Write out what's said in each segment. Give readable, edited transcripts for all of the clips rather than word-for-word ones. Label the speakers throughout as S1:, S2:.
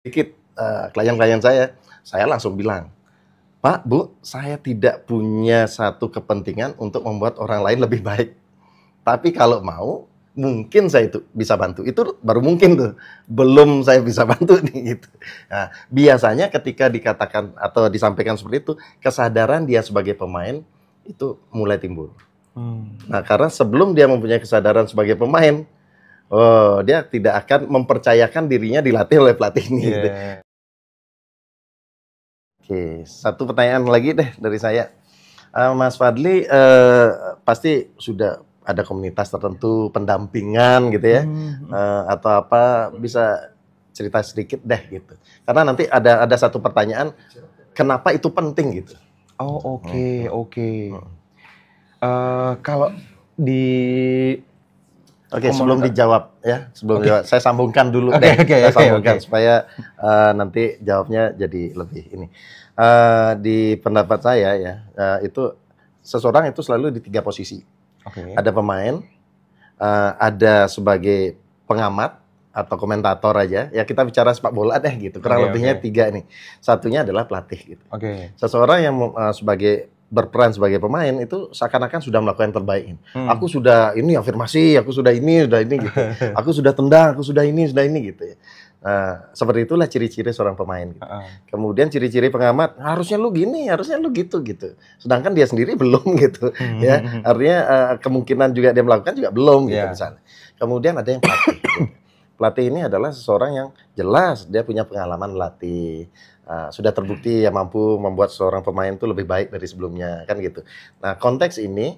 S1: Dikit klien-klien saya langsung bilang, "Pak, Bu, saya tidak punya satu kepentingan untuk membuat orang lain lebih baik. Tapi kalau mau, mungkin saya itu bisa bantu." Itu baru mungkin tuh, belum saya bisa bantu nih gitu. Nah, biasanya ketika dikatakan atau disampaikan seperti itu, kesadaran dia sebagai pemain itu mulai timbul. Nah, karena sebelum dia mempunyai kesadaran sebagai pemain, oh, dia tidak akan mempercayakan dirinya dilatih oleh pelatih ini. Gitu. Oke, satu pertanyaan lagi deh dari saya. Mas Fadli pasti sudah ada komunitas tertentu, pendampingan gitu ya, atau apa, bisa cerita sedikit deh gitu. Karena nanti ada satu pertanyaan, kenapa itu penting gitu?
S2: Oh, oke. Kalau di
S1: Oke, sebelum dijawab ya, saya sambungkan dulu supaya nanti jawabnya jadi lebih ini. Di pendapat saya ya, itu seseorang itu selalu di 3 posisi. Ada pemain, ada sebagai pengamat atau komentator aja. Ya kita bicara sepak bola deh gitu. Kurang lebihnya 3 nih. Satunya adalah pelatih gitu. Seseorang yang berperan sebagai pemain itu seakan-akan sudah melakukan yang terbaik. Aku sudah ini afirmasi, aku sudah ini gitu. Aku sudah tendang, aku sudah ini gitu ya. Seperti itulah ciri-ciri seorang pemain gitu. Kemudian ciri-ciri pengamat, harusnya lu gini, harusnya lu gitu. Sedangkan dia sendiri belum gitu ya. Artinya kemungkinan juga dia melakukan juga belum gitu misalnya. Kemudian ada yang pelatih. Gitu. Pelatih ini adalah seseorang yang jelas dia punya pengalaman melatih. Sudah terbukti ya mampu membuat seorang pemain itu lebih baik dari sebelumnya kan gitu. Nah, konteks ini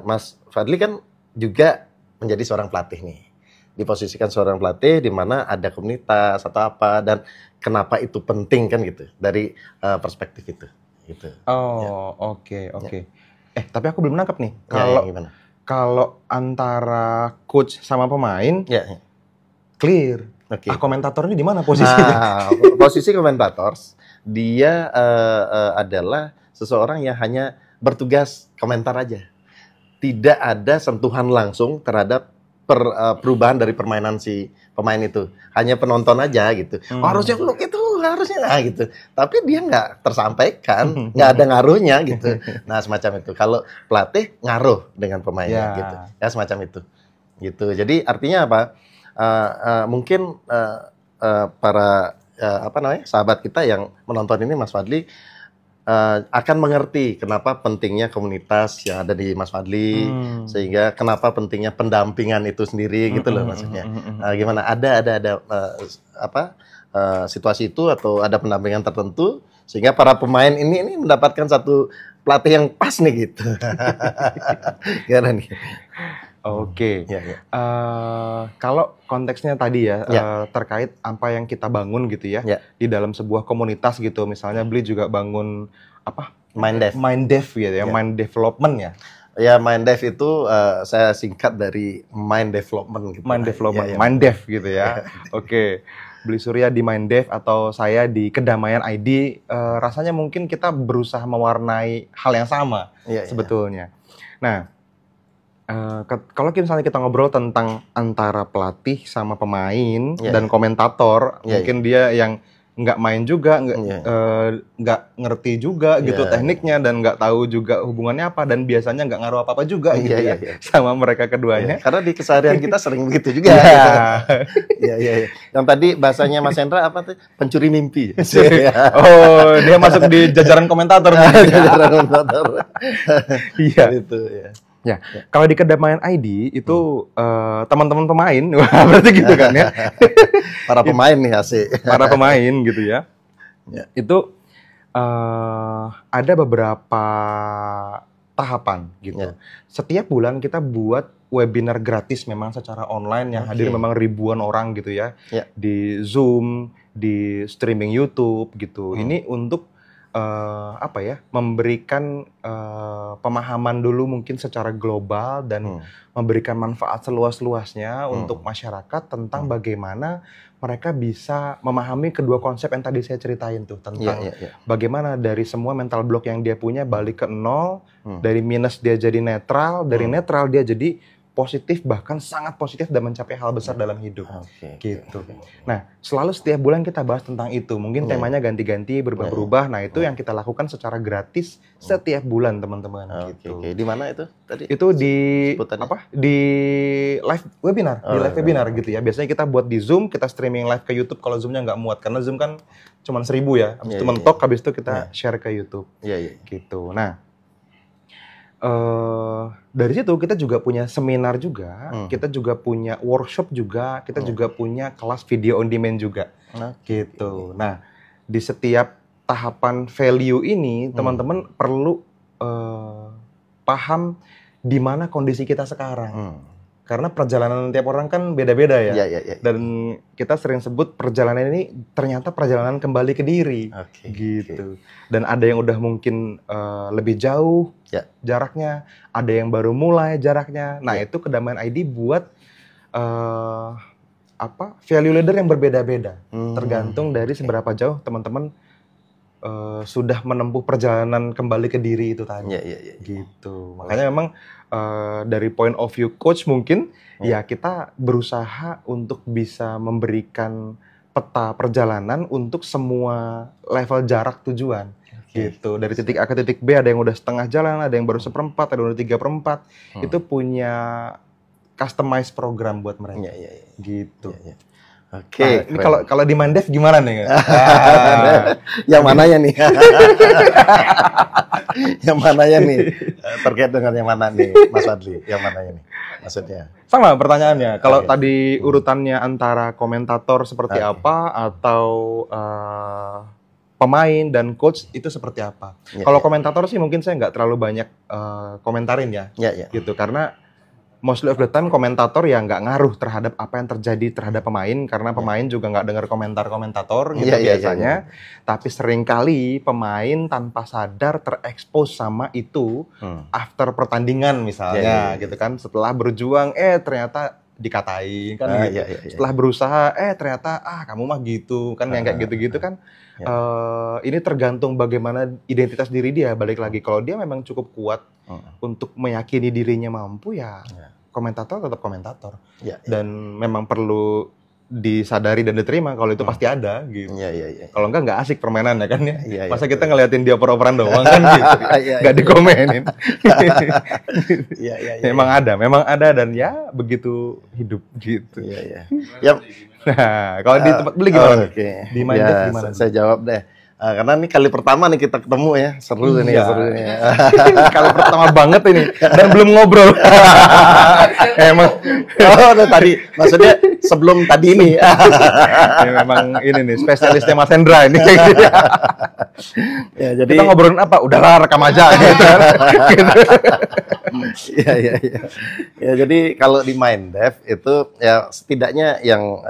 S1: Mas Fadli kan juga menjadi seorang pelatih nih. Diposisikan seorang pelatih di mana ada komunitas atau apa, dan kenapa itu penting kan gitu dari perspektif itu gitu.
S2: Oke. Tapi aku belum nangkep nih. Kalau antara coach sama pemain clear. Komentator ini di mana posisinya?
S1: Posisi komentator dia adalah seseorang yang hanya bertugas komentar aja. Tidak ada sentuhan langsung terhadap perubahan dari permainan si pemain itu. Hanya penonton aja gitu. Harusnya lu gitu, harusnya gitu. Tapi dia nggak tersampaikan, nggak ada ngaruhnya gitu. Nah, semacam itu. Kalau pelatih ngaruh dengan pemainnya gitu. Ya semacam itu. Gitu. Jadi artinya apa? Mungkin para sahabat kita yang menonton ini, Mas Fadli, akan mengerti kenapa pentingnya komunitas yang ada di Mas Fadli, sehingga kenapa pentingnya pendampingan itu sendiri gitu loh maksudnya. Gimana ada situasi itu atau ada pendampingan tertentu sehingga para pemain ini mendapatkan satu pelatih yang pas nih gitu. Gimana nih?
S2: Oke. Kalau konteksnya tadi terkait apa yang kita bangun gitu ya, di dalam sebuah komunitas gitu, misalnya Bli juga bangun apa? Mind Dev gitu ya, mind development ya.
S1: Ya, mind dev itu saya singkat dari mind development gitu.
S2: Mind Dev gitu ya. Oke. Bli Surya di Mind Dev atau saya di Kedamaian ID, rasanya mungkin kita berusaha mewarnai hal yang sama sebetulnya. Nah, kalau misalnya kita ngobrol tentang antara pelatih sama pemain dan komentator, mungkin dia yang nggak main juga, nggak ngerti juga gitu tekniknya, dan nggak tahu juga hubungannya apa, dan biasanya nggak ngaruh apa-apa juga gitu sama mereka keduanya.
S1: Karena di keseharian kita sering begitu juga. Yang tadi bahasanya Mas Hendra apa tuh? Pencuri mimpi.
S2: Oh, dia masuk di jajaran komentator.
S1: Jajaran komentator.
S2: Iya. Itu ya. Ya, kalau di Kedamaian ID itu teman-teman pemain, berarti gitu kan ya.
S1: Para pemain nih asik.
S2: Para pemain gitu ya. Itu ada beberapa tahapan gitu. Setiap bulan kita buat webinar gratis memang secara online yang hadir memang ribuan orang gitu ya. Di Zoom, di streaming YouTube gitu. Ini untuk memberikan pemahaman dulu mungkin secara global dan memberikan manfaat seluas-luasnya untuk masyarakat tentang bagaimana mereka bisa memahami kedua konsep yang tadi saya ceritain tuh, tentang bagaimana dari semua mental block yang dia punya balik ke nol, dari minus dia jadi netral, dari netral dia jadi positif, bahkan sangat positif dan mencapai hal besar dalam hidup. Gitu. Nah, selalu setiap bulan kita bahas tentang itu. Mungkin temanya ganti-ganti, berubah-berubah. Nah, itu yang kita lakukan secara gratis setiap bulan, teman-teman. Gitu.
S1: Di mana itu tadi?
S2: Itu di Di live webinar, live webinar gitu ya. Biasanya kita buat di Zoom, kita streaming live ke YouTube kalau Zoom-nya nggak muat, karena Zoom kan cuma 1000 ya. Habis itu mentok, habis itu kita share ke YouTube. Gitu. Nah, dari situ kita juga punya seminar juga, kita juga punya workshop juga, kita juga punya kelas video on demand juga, gitu. Nah, di setiap tahapan value ini, teman-teman perlu paham di mana kondisi kita sekarang. Karena perjalanan tiap orang kan beda-beda ya. Dan kita sering sebut perjalanan ini ternyata perjalanan kembali ke diri. Gitu. Dan ada yang udah mungkin lebih jauh jaraknya, ada yang baru mulai jaraknya. Nah, itu Kedamaian ID buat value leader yang berbeda-beda. Tergantung dari seberapa jauh teman-teman sudah menempuh perjalanan kembali ke diri itu tadi. Gitu. Makanya memang dari point of view coach mungkin ya kita berusaha untuk bisa memberikan peta perjalanan untuk semua level jarak tujuan. Gitu. Dari titik A ke titik B ada yang udah setengah jalan, ada yang baru seperempat, ada yang udah 3/4. Itu punya customized program buat mereka. Gitu. Nah, ini kalau di Mandev gimana nih?
S1: Yang mananya nih? Yang mananya nih? Terkait dengan yang mana nih, Mas Fadli? Yang mananya nih? Maksudnya?
S2: Sama pertanyaannya. Kalau tadi urutannya antara komentator seperti apa atau pemain dan coach itu seperti apa? Kalau komentator sih mungkin saya nggak terlalu banyak komentarin ya. Gitu, karena mostly of the time komentator ya nggak ngaruh terhadap apa yang terjadi terhadap pemain, karena pemain juga nggak dengar komentar komentator gitu biasanya. Tapi seringkali pemain tanpa sadar terekspos sama itu after pertandingan misalnya gitu kan, setelah berjuang ternyata dikatain kan gitu. Setelah berusaha ternyata kamu mah gitu kan, yang kayak gitu-gitu kan. Ini tergantung bagaimana identitas diri dia. Balik lagi, kalau dia memang cukup kuat untuk meyakini dirinya mampu ya komentator tetap komentator. Dan memang perlu disadari dan diterima kalau itu pasti ada gitu. Kalau nggak asik permainannya kan ya. Masa kita ngeliatin dia oper-operan doang kan gitu. Nggak dikomenin. Memang ada dan ya begitu hidup gitu. Nah, kalau di tempat beli gimana? Di Mindef gimana?
S1: Saya jawab deh. Karena ini kali pertama nih kita ketemu ya, seru ini.
S2: Kali pertama banget ini dan belum ngobrol. Emang
S1: tadi maksudnya sebelum tadi ini.
S2: Memang ini nih spesialisnya Mas Hendra ini.
S1: Jadi
S2: kita ngobrolin apa? Udahlah, rekam aja gitu.
S1: Ya, jadi kalau di Mindef itu ya setidaknya yang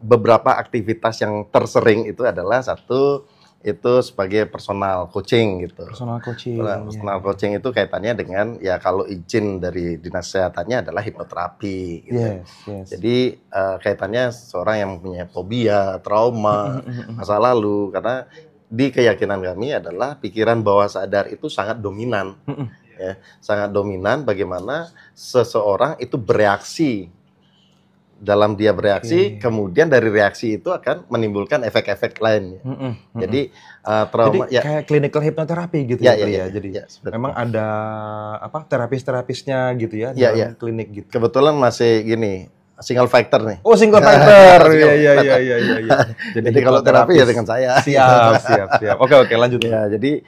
S1: beberapa aktivitas yang tersering itu adalah satu itu sebagai personal coaching gitu.
S2: Personal
S1: coaching itu kaitannya dengan ya kalau izin dari dinas kesehatannya adalah hipnoterapi gitu. Jadi kaitannya seorang yang mempunyai fobia, trauma, masa lalu, karena di keyakinan kami adalah pikiran bawah sadar itu sangat dominan. Sangat dominan bagaimana seseorang itu bereaksi. Dalam dia bereaksi, kemudian dari reaksi itu akan menimbulkan efek-efek lain. Jadi trauma
S2: jadi kayak clinical hypnotherapy gitu Jadi memang ada terapis-terapisnya gitu ya dalam klinik gitu.
S1: Kebetulan masih gini, single factor nih.
S2: Oh, single factor. Iya.
S1: Jadi kalau terapi ya dengan saya.
S2: Siap. Oke, lanjut.
S1: Ya, jadi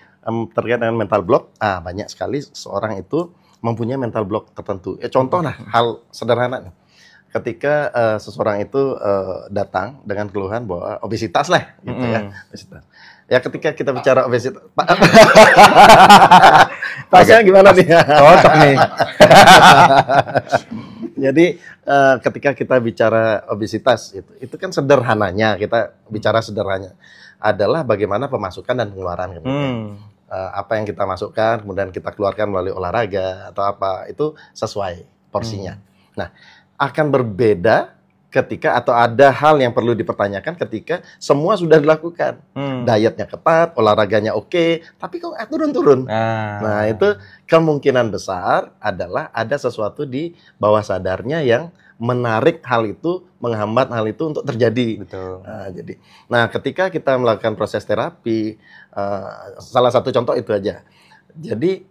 S1: terkait dengan mental block, banyak sekali seorang itu mempunyai mental block tertentu. Contoh hal sederhana nih. Ketika seseorang itu datang dengan keluhan bahwa obesitas lah, gitu ya, obesitas. Ya ketika kita bicara obesitas, Pasnya gimana nih?
S2: Cocok nih.
S1: Jadi ketika kita bicara obesitas itu kan sederhananya, kita bicara sederhananya adalah bagaimana pemasukan dan pengeluaran. Apa yang kita masukkan, kemudian kita keluarkan melalui olahraga atau apa, itu sesuai porsinya. Nah, akan berbeda ketika atau ada hal yang perlu dipertanyakan ketika semua sudah dilakukan. Dietnya ketat, olahraganya oke, tapi kok turun-turun. Nah, itu kemungkinan besar adalah ada sesuatu di bawah sadarnya yang menarik hal itu, menghambat hal itu untuk terjadi.
S2: Betul.
S1: Nah, ketika kita melakukan proses terapi, salah satu contoh itu aja. Jadi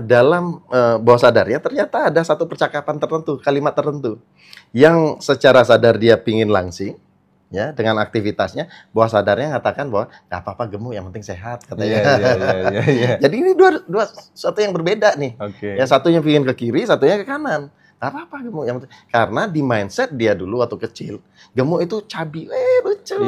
S1: dalam bawah sadarnya ternyata ada satu percakapan tertentu, kalimat tertentu yang secara sadar dia pingin langsing, ya, dengan aktivitasnya, bawah sadarnya mengatakan bahwa nggak apa-apa gemuk, yang penting sehat, katanya.
S2: Iya.
S1: Jadi ini dua satu yang berbeda nih. Yang satunya pingin ke kiri, satunya ke kanan. Nggak apa-apa gemuk, yang penting. Karena di mindset dia dulu waktu kecil, gemuk itu cabi, lucu.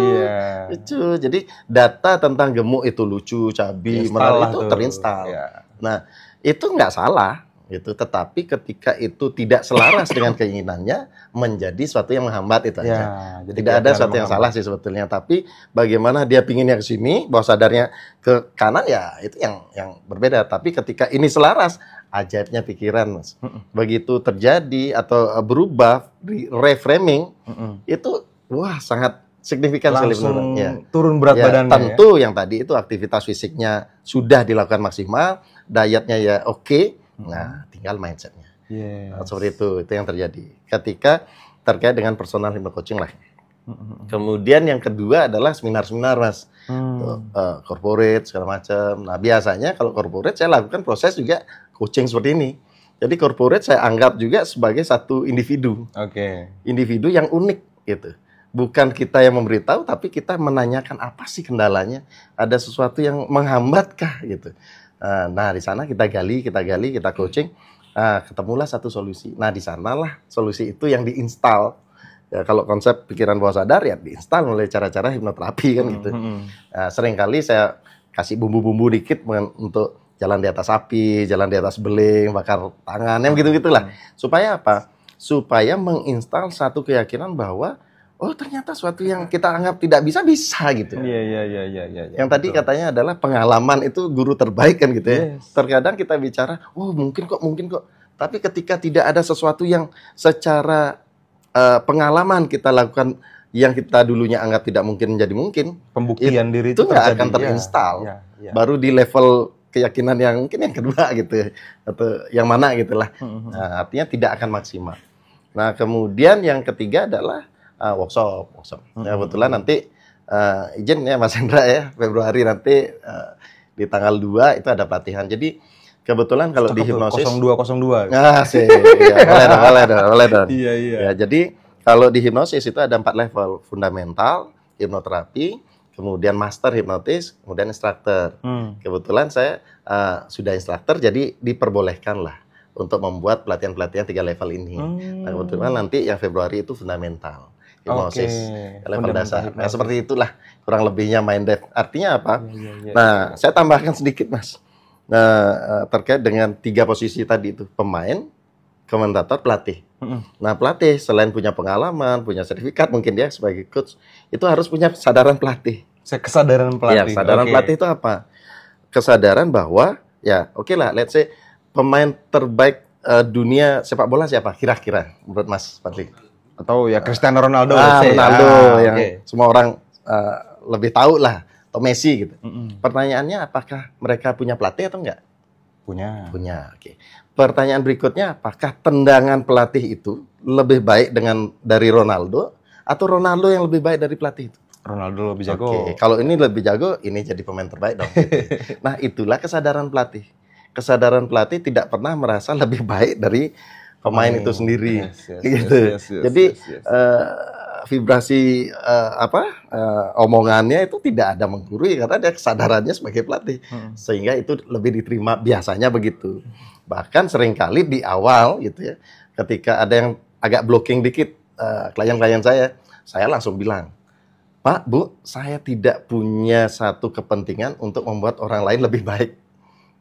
S1: Lucu. Jadi data tentang gemuk itu lucu, cabi, menarik itu terinstal. Nah, itu nggak salah. Gitu. Tetapi ketika itu tidak selaras dengan keinginannya, menjadi sesuatu yang menghambat itu aja. Jadi tidak ada sesuatu yang salah sih sebetulnya. Tapi bagaimana dia pinginnya ke sini, bawah sadarnya ke kanan, ya itu yang berbeda. Tapi ketika ini selaras, ajaibnya pikiran, Mas. Begitu terjadi atau berubah, reframing, itu wah sangat signifikan sekali
S2: menurutnya. Turun berat badannya.
S1: Tentu yang tadi itu aktivitas fisiknya sudah dilakukan maksimal, dietnya ya oke. Nah, tinggal mindsetnya. Nah, seperti itu yang terjadi. Ketika terkait dengan personal hypnocoaching lah. Kemudian yang kedua adalah seminar-seminar, Mas. Corporate segala macam. Nah, biasanya kalau corporate saya lakukan proses juga coaching seperti ini. Jadi corporate saya anggap juga sebagai satu individu. Individu yang unik gitu. Bukan kita yang memberitahu, tapi kita menanyakan apa sih kendalanya? Ada sesuatu yang menghambatkah gitu. Nah, di sana kita gali, kita coaching, ketemulah satu solusi. Nah, di sanalah solusi itu yang diinstal. Ya, kalau konsep pikiran bawah sadar ya diinstal oleh cara-cara hipnoterapi kan gitu. Seringkali saya kasih bumbu-bumbu dikit untuk jalan di atas api, jalan di atas beling, bakar tangan, yang begitu-gitulah. Supaya apa? Supaya menginstal satu keyakinan bahwa oh ternyata suatu yang kita anggap tidak bisa gitu.
S2: Iya.
S1: Yang tadi katanya adalah pengalaman itu guru terbaik kan gitu ya. Terkadang kita bicara, oh mungkin kok. Tapi ketika tidak ada sesuatu yang secara pengalaman kita lakukan yang kita dulunya anggap tidak mungkin menjadi mungkin,
S2: pembuktian diri
S1: itu nggak akan terinstal. Baru di level keyakinan yang mungkin yang kedua gitu, atau yang mana gitulah. Nah, artinya tidak akan maksimal. Nah, kemudian yang ketiga adalah workshop. Ya, kebetulan nanti izin ya Mas Hendra ya, Februari nanti di tanggal 2 itu ada pelatihan. Jadi kebetulan kalau di hipnosis
S2: 0202.
S1: Sih. Ya, boleh dong.
S2: Iya.
S1: Ya, jadi kalau di hipnosis itu ada 4 level, fundamental, hipnoterapi, kemudian master hipnotis, kemudian instruktur. Kebetulan saya sudah instruktur, jadi diperbolehkan lah untuk membuat pelatihan-pelatihan 3 level ini. Nah, kebetulan nanti yang Februari itu fundamental. Hipnosis, level dasar. Nah, seperti itulah kurang lebihnya Minddev. Artinya apa? Nah, saya tambahkan sedikit, Mas. Nah, terkait dengan 3 posisi tadi itu, pemain, komentator, pelatih. Nah, pelatih selain punya pengalaman, punya sertifikat, mungkin dia sebagai coach, itu harus punya kesadaran pelatih.
S2: Kesadaran pelatih.
S1: Ya, kesadaran pelatih itu apa? Kesadaran bahwa, ya oke lah, let's say pemain terbaik dunia sepak bola siapa? Kira-kira menurut Mas Fadli?
S2: Atau ya Cristiano Ronaldo.
S1: Ronaldo yang semua orang lebih tahu lah, atau Messi gitu. Pertanyaannya apakah mereka punya pelatih atau enggak?
S2: Punya.
S1: Oke. Pertanyaan berikutnya, apakah tendangan pelatih itu lebih baik dari Ronaldo atau Ronaldo yang lebih baik dari pelatih itu?
S2: Ronaldo lebih jago.
S1: Kalau ini lebih jago, ini jadi pemain terbaik dong. Nah, itulah kesadaran pelatih. Kesadaran pelatih tidak pernah merasa lebih baik dari pemain itu sendiri, Jadi vibrasi omongannya itu tidak ada menggurui karena dia kesadarannya sebagai pelatih, sehingga itu lebih diterima, biasanya begitu. Bahkan seringkali di awal gitu ya, ketika ada yang agak blocking dikit, klien-klien saya langsung bilang, Pak, Bu, saya tidak punya satu kepentingan untuk membuat orang lain lebih baik,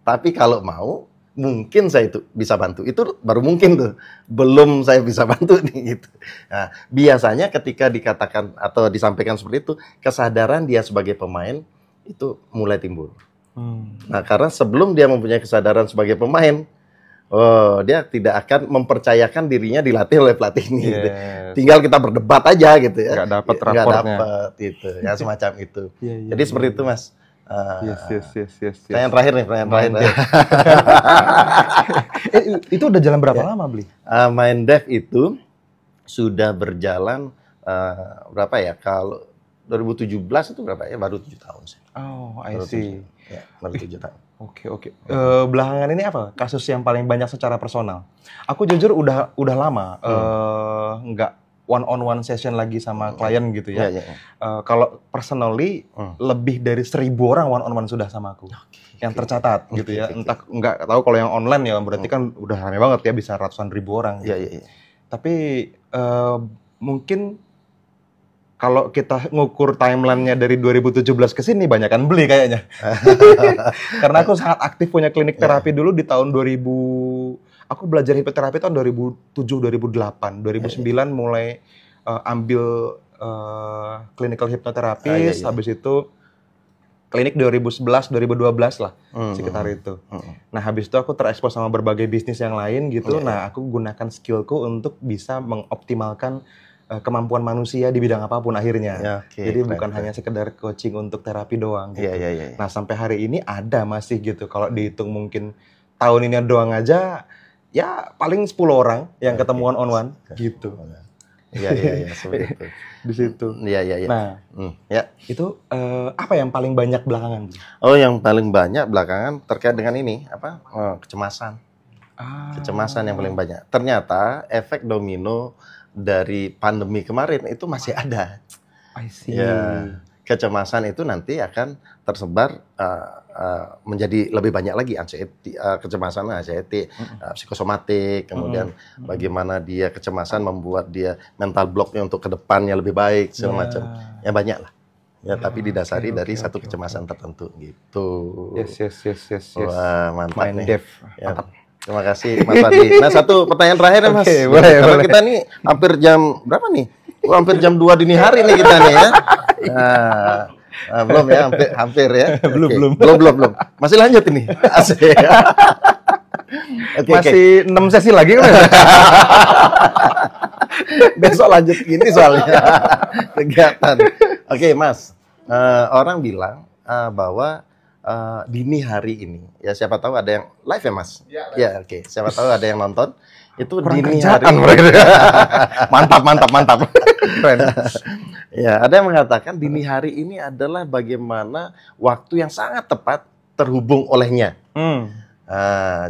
S1: tapi kalau mau mungkin saya itu bisa bantu. Itu baru mungkin tuh. Belum saya bisa bantu nih gitu. Nah, biasanya ketika dikatakan atau disampaikan seperti itu, kesadaran dia sebagai pemain itu mulai timbul. Nah, karena sebelum dia mempunyai kesadaran sebagai pemain, Oh, dia tidak akan mempercayakan dirinya dilatih oleh pelatih ini. Gitu. Tinggal kita berdebat aja gitu ya.
S2: Nggak dapat raportnya.
S1: Nggak dapat gitu, ya semacam itu. Jadi seperti itu, Mas.
S2: Yes.
S1: Pertanyaan terakhir nih, pertanyaan terakhir.
S2: Itu udah jalan berapa lama, Bli?
S1: Minddev itu sudah berjalan berapa ya? Kalau 2017 itu berapa ya? Baru 7 tahun sih.
S2: Oh, I see.
S1: Ya, baru 7 tahun.
S2: Oke. Belakangan ini apa kasus yang paling banyak secara personal? Aku jujur udah lama nggak one on one session lagi sama klien gitu ya. Kalau personally lebih dari 1.000 orang one on one sudah sama aku. Yang tercatat gitu ya. Entah nggak tahu kalau yang online ya berarti kan udah rame banget ya, bisa ratusan ribu orang. Gitu. Tapi mungkin kalau kita ngukur timeline-nya dari 2017 ke sini, banyakan beli kayaknya. Karena aku sangat aktif punya klinik terapi dulu di tahun 2000. Aku belajar hipnoterapi tahun 2007, 2008. 2009 mulai ambil clinical hipnoterapis. Habis itu klinik 2011, 2012 lah, sekitar itu. Nah, habis itu aku terekspos sama berbagai bisnis yang lain gitu. Nah, aku gunakan skillku untuk bisa mengoptimalkan kemampuan manusia di bidang apapun akhirnya. Jadi bukan hanya sekedar coaching untuk terapi doang gitu. Nah, sampai hari ini ada masih gitu. Kalau dihitung mungkin tahun ini doang aja ya paling 10 orang yang ketemuan on one gitu.
S1: Iya, seperti itu.
S2: Di situ.
S1: Iya.
S2: Nah, itu apa yang paling banyak belakangan?
S1: Oh, yang paling banyak belakangan terkait dengan ini kecemasan. Kecemasan yang paling banyak. Ternyata efek domino dari pandemi kemarin itu masih ada.
S2: I see.
S1: Ya, kecemasan itu nanti akan tersebar menjadi lebih banyak lagi anxiety, kecemasan anxiety, psikosomatik, kemudian bagaimana dia kecemasan membuat dia mental blocknya untuk kedepannya lebih baik, segala macam. Ya banyak lah. Ya, tapi didasari dari satu kecemasan tertentu gitu.
S2: Yes.
S1: Wah, mantap nih.
S2: Minddev.
S1: Ya. Terima kasih Mas Fadli. Nah, satu pertanyaan terakhir ya Mas.
S2: Boleh.
S1: Kita nih hampir jam berapa nih? Hampir jam 2 dini hari nih kita nih ya. Belum ya, hampir ya. Belum. Masih lanjut ini. Asik.
S2: Masih 6 sesi lagi kan?
S1: Besok lanjut gini soalnya kegiatan. Oke, Mas. Orang bilang bahwa dini hari ini, ya siapa tahu ada yang live ya Mas? Ya, oke. Siapa tahu ada yang nonton. Itu dini hari. Mantap. Keren. Ya, ada yang mengatakan dini hari ini adalah bagaimana waktu yang sangat tepat terhubung olehnya.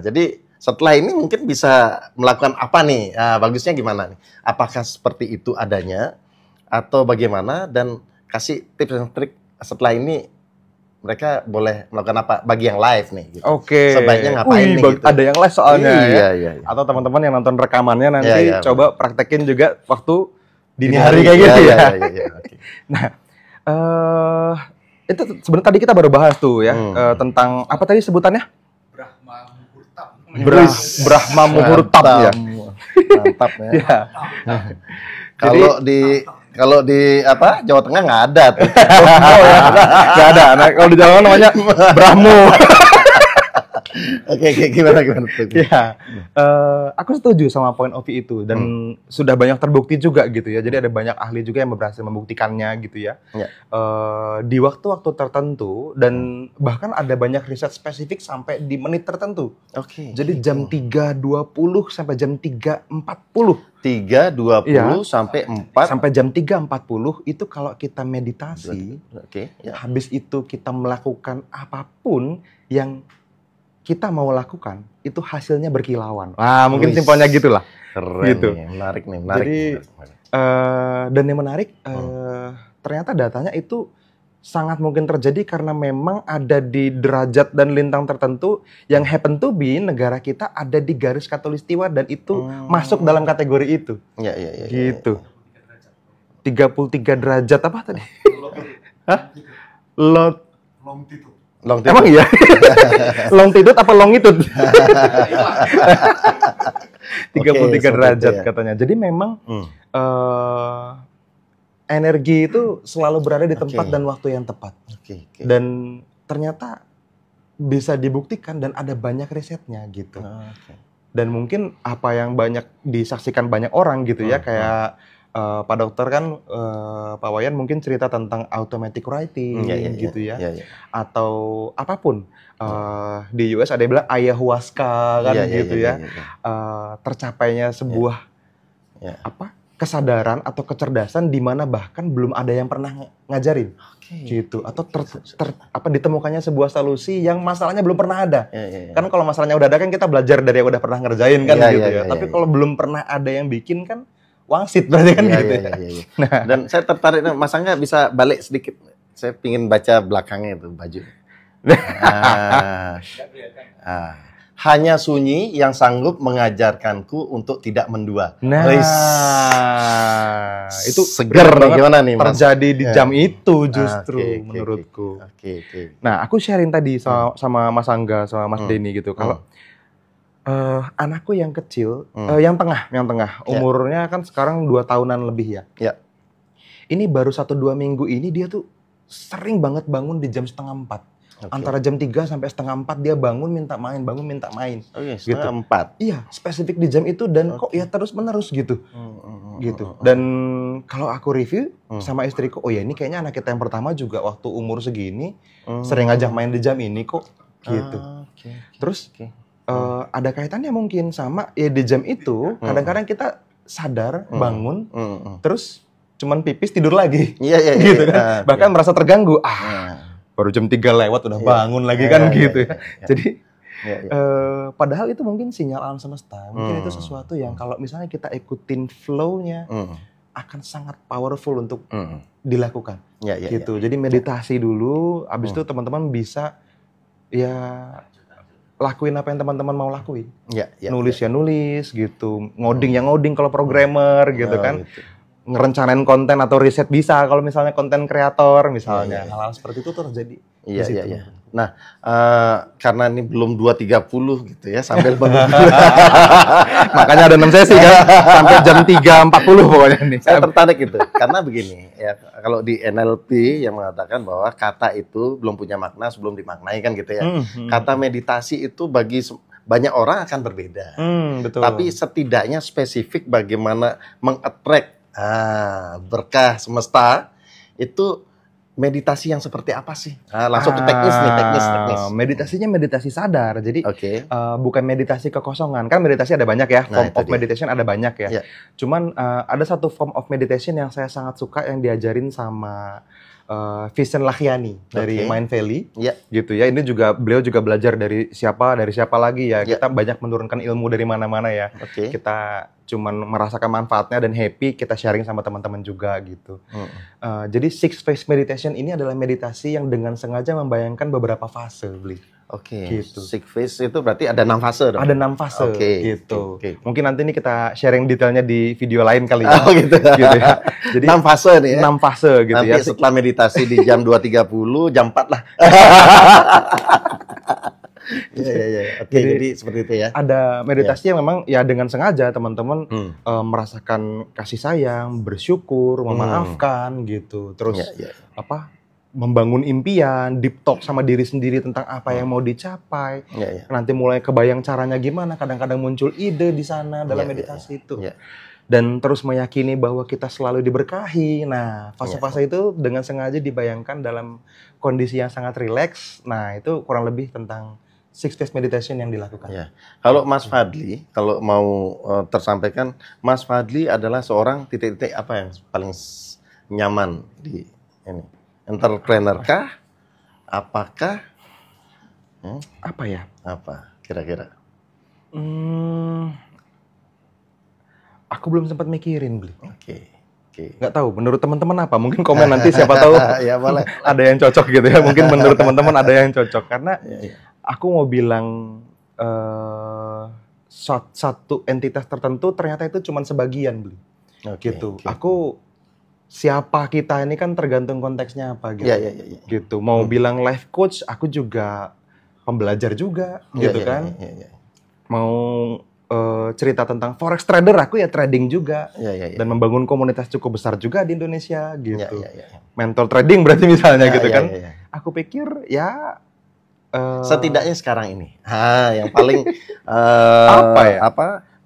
S1: Jadi setelah ini mungkin bisa melakukan apa nih? Bagusnya gimana nih? Apakah seperti itu adanya atau bagaimana? Dan kasih tips dan trik setelah ini mereka boleh melakukan apa bagi yang live nih gitu. Sebaiknya ngapain nih gitu.
S2: Ada yang live soalnya
S1: iya.
S2: Atau teman-teman yang nonton rekamannya nanti coba praktekin juga waktu dini hari kayak gitu ya.
S1: Okay.
S2: Nah, itu sebenarnya tadi kita baru bahas tuh ya tentang apa tadi sebutannya? Brahma Muhurtab ya.
S1: Mantap ya. Kalau di Jawa Tengah nggak ada tuh.
S2: Nggak ada. Nah, kalau di Jawa namanya Brahmo.
S1: Oke, gimana tuh?
S2: Ya, aku setuju sama point of view itu dan sudah banyak terbukti juga gitu ya. Jadi ada banyak ahli juga yang berhasil membuktikannya gitu ya. Di waktu-waktu tertentu dan bahkan ada banyak riset spesifik sampai di menit tertentu. Jadi jam 3.20 sampai jam 3.40.
S1: 3.20 sampai
S2: jam 3.40 itu kalau kita meditasi, habis itu kita melakukan apapun yang kita mau lakukan, itu hasilnya berkilauan. Mungkin simpelnya gitulah.
S1: Keren
S2: gitu.
S1: Nih, menarik.
S2: Jadi, dan yang menarik, ternyata datanya itu sangat mungkin terjadi karena memang ada di derajat dan lintang tertentu yang happen to be negara kita ada di garis khatulistiwa dan itu masuk dalam kategori itu.
S1: Iya.
S2: Gitu. 33 derajat apa tadi?
S1: Longitude.
S2: Emang iya? Longitude apa longitude? 33 derajat katanya. Jadi memang energi itu selalu berada di tempat dan waktu yang tepat. Dan ternyata bisa dibuktikan dan ada banyak risetnya gitu. Dan mungkin apa yang banyak disaksikan banyak orang gitu ya, kayak Pak Dokter kan, Pak Wayan mungkin cerita tentang automatic writing gitu ya. Atau apapun. Di US ada yang bilang ayahuasca kan gitu ya. Tercapainya sebuah kesadaran atau kecerdasan di mana bahkan belum ada yang pernah ngajarin. Gitu, atau ditemukannya sebuah solusi yang masalahnya belum pernah ada. Kan kalau masalahnya udah ada kan kita belajar dari yang udah pernah ngerjain kan gitu ya. Tapi kalau belum pernah ada yang bikin kan wangsit berarti kan gitu ya.
S1: Nah, dan saya tertarik, Mas Angga bisa balik sedikit. Saya pingin baca belakangnya itu baju. Hanya sunyi yang sanggup mengajarkanku untuk tidak mendua.
S2: Nah, itu
S1: seger nih, gimana nih Mas?
S2: Terjadi di jam itu justru menurutku. Nah, aku sharing tadi sama Mas Angga, sama Mas Denny gitu. Kalau anakku yang kecil, yang tengah, umurnya kan sekarang 2 tahunan lebih ya. Ini baru 1-2 minggu ini dia tuh sering banget bangun di jam 3:30. Antara jam 3 sampai 3:30 dia bangun minta main. Gitu.
S1: 3:30.
S2: Iya, spesifik di jam itu dan kok ya terus menerus gitu. Gitu. Dan kalau aku review sama istriku, oh ya ini kayaknya anak kita yang pertama juga waktu umur segini sering ngajak main di jam ini kok gitu. Terus ada kaitannya mungkin sama ya di jam itu kadang-kadang kita sadar bangun terus cuman pipis tidur lagi. Gitu kan. Bahkan merasa terganggu. Baru jam 3 lewat udah bangun lagi kan gitu ya. Jadi padahal itu mungkin sinyal alam semesta. Mungkin itu sesuatu yang kalau misalnya kita ikutin flow-nya akan sangat powerful untuk dilakukan. Gitu. Jadi meditasi dulu, habis itu teman-teman bisa ya lakuin apa yang teman-teman mau lakuin. Nulis ya nulis gitu. Ngoding ya ngoding kalau programmer gitu kan. Ngerencanain konten atau riset bisa kalau misalnya konten kreator misalnya. Hal-hal seperti itu terjadi.
S1: Nah, karena ini belum 2.30 gitu ya, sambil menunggu.
S2: Makanya ada 6 sesi kan, sampai jam 3.40 pokoknya nih.
S1: Saya tertarik gitu, karena begini, ya kalau di NLP yang mengatakan bahwa kata itu belum punya makna sebelum dimaknai kan gitu ya. Kata meditasi itu bagi banyak orang akan berbeda.
S2: Betul.
S1: Tapi setidaknya spesifik bagaimana meng-attract berkah semesta itu meditasi yang seperti apa sih? Langsung ke teknis nih, teknis.
S2: Meditasinya meditasi sadar, jadi bukan meditasi kekosongan. Kan meditasi ada banyak ya, form of meditation ada banyak ya. Cuman ada satu form of meditation yang saya sangat suka yang diajarin sama Vincent Lakhiani dari Mind Valley, gitu ya. Ini juga beliau juga belajar dari siapa lagi ya. Kita banyak menurunkan ilmu dari mana-mana ya. Kita cuman merasakan manfaatnya dan happy, kita sharing sama teman-teman juga gitu. Jadi Six Phase Meditation ini adalah meditasi yang dengan sengaja membayangkan beberapa fase, gitu.
S1: Six Phase itu berarti ada 6 fase dong?
S2: Ada 6 fase, gitu. Mungkin nanti ini kita sharing detailnya di video lain kali ya.
S1: Gitu ya.
S2: Jadi
S1: 6 fase nih ya?
S2: 6 fase gitu
S1: nanti
S2: ya.
S1: Nanti setelah meditasi di jam 2.30, jam 4 lah. Jadi seperti itu ya.
S2: Ada meditasi yang memang ya dengan sengaja teman-teman merasakan kasih sayang, bersyukur, memaafkan gitu. Terus membangun impian, deep talk sama diri sendiri tentang apa yang mau dicapai. Nanti mulai kebayang caranya gimana, kadang-kadang muncul ide di sana dalam meditasi itu. Dan terus meyakini bahwa kita selalu diberkahi. Nah, fase-fase itu dengan sengaja dibayangkan dalam kondisi yang sangat rileks. Nah, itu kurang lebih tentang Six Phase Meditation yang dilakukan.
S1: Kalau Mas Fadli, kalau mau tersampaikan, Mas Fadli adalah seorang titik-titik apa yang paling nyaman di ini? Entrepreneur kah? Apakah?
S2: Apa ya?
S1: Apa kira-kira?
S2: Aku belum sempat mikirin, Bli.
S1: Nggak
S2: tahu, menurut teman-teman apa? Mungkin komen nanti siapa tahu
S1: ya, boleh.
S2: Ada yang cocok gitu ya. Mungkin menurut teman-teman ada yang cocok. Karena aku mau bilang satu entitas tertentu ternyata itu cuma sebagian, Bli. Gitu. Aku siapa kita ini kan tergantung konteksnya apa gitu. Gitu. Mau bilang life coach, aku juga pembelajar juga, gitu kan. Mau cerita tentang forex trader, aku ya trading juga. Dan membangun komunitas cukup besar juga di Indonesia gitu. Mental trading berarti misalnya gitu kan. Aku pikir ya
S1: Setidaknya sekarang ini. Yang paling
S2: apa ya?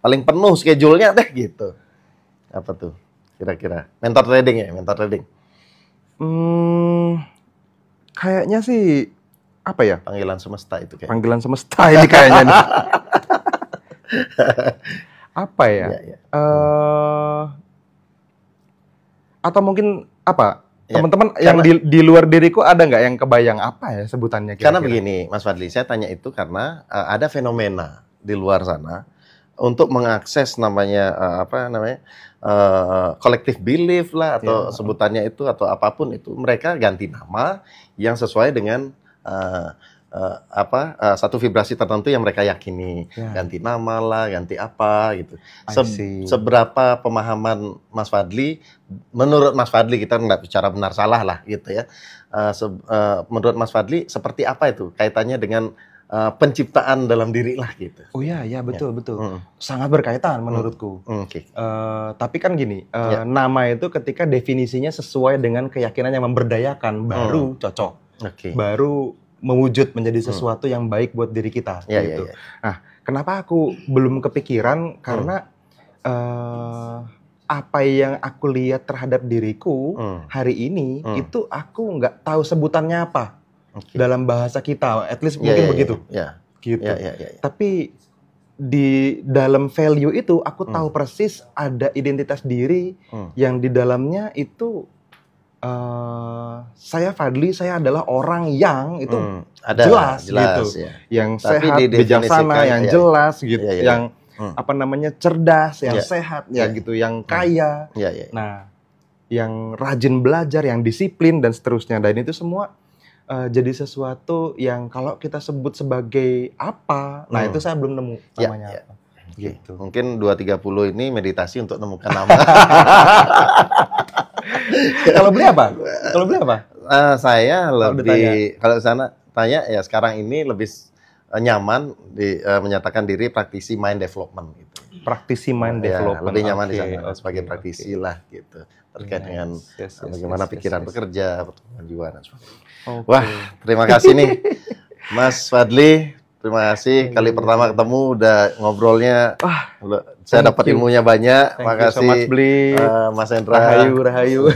S1: paling penuh schedule-nya deh gitu. Apa tuh? Kira-kira. Mentor trading ya, mentor trading.
S2: Kayaknya sih apa ya?
S1: Panggilan semesta itu kayak.
S2: Panggilan semesta ini kayaknya nih. Apa ya? Atau mungkin apa? Teman-teman yang di luar diriku ada nggak yang kebayang apa ya sebutannya?
S1: Karena begini, Mas Fadli, saya tanya itu karena ada fenomena di luar sana untuk mengakses namanya collective belief lah atau sebutannya itu atau apapun itu, mereka ganti nama yang sesuai dengan satu vibrasi tertentu yang mereka yakini, ganti nama lah, ganti apa gitu. Seberapa pemahaman Mas Fadli, menurut Mas Fadli, kita nggak bicara benar salah lah gitu ya. Menurut Mas Fadli seperti apa itu kaitannya dengan penciptaan dalam diri lah gitu.
S2: Oh iya betul. Sangat berkaitan menurutku. Tapi kan gini, nama itu ketika definisinya sesuai dengan keyakinan yang memberdayakan baru cocok. Baru mewujud menjadi sesuatu yang baik buat diri kita. Gitu. Nah, kenapa aku belum kepikiran? Karena apa yang aku lihat terhadap diriku hari ini itu aku nggak tahu sebutannya apa. Dalam bahasa kita, at least mungkin begitu. Gitu. Tapi di dalam value itu aku tahu persis ada identitas diri yang di dalamnya itu saya Fadli, saya adalah orang yang itu jelas gitu. Yang sehat, bijaksana, yang jelas gitu. Yang cerdas, yang sehat, gitu, yang kaya. Nah, yang rajin belajar, yang disiplin dan seterusnya. Dan itu semua jadi sesuatu yang kalau kita sebut sebagai apa, nah itu saya belum nemu namanya apa. Gitu.
S1: Mungkin 230 ini meditasi untuk menemukan nama.
S2: Kalau beli apa?
S1: Saya lebih, kalau sana tanya ya sekarang ini lebih nyaman menyatakan diri praktisi mind development gitu.
S2: Praktisi mind development.
S1: Lebih nyaman di sana sebagai praktisi lah gitu. Terkait dengan bagaimana pikiran bekerja, pertumbuhan jiwa dan sebagainya. Wah, terima kasih nih Mas Fadli. Terima kasih, kali pertama ketemu udah ngobrolnya. Saya dapat ilmunya banyak. Makasih
S2: so much,
S1: Mas Hendra.
S2: Rahayu.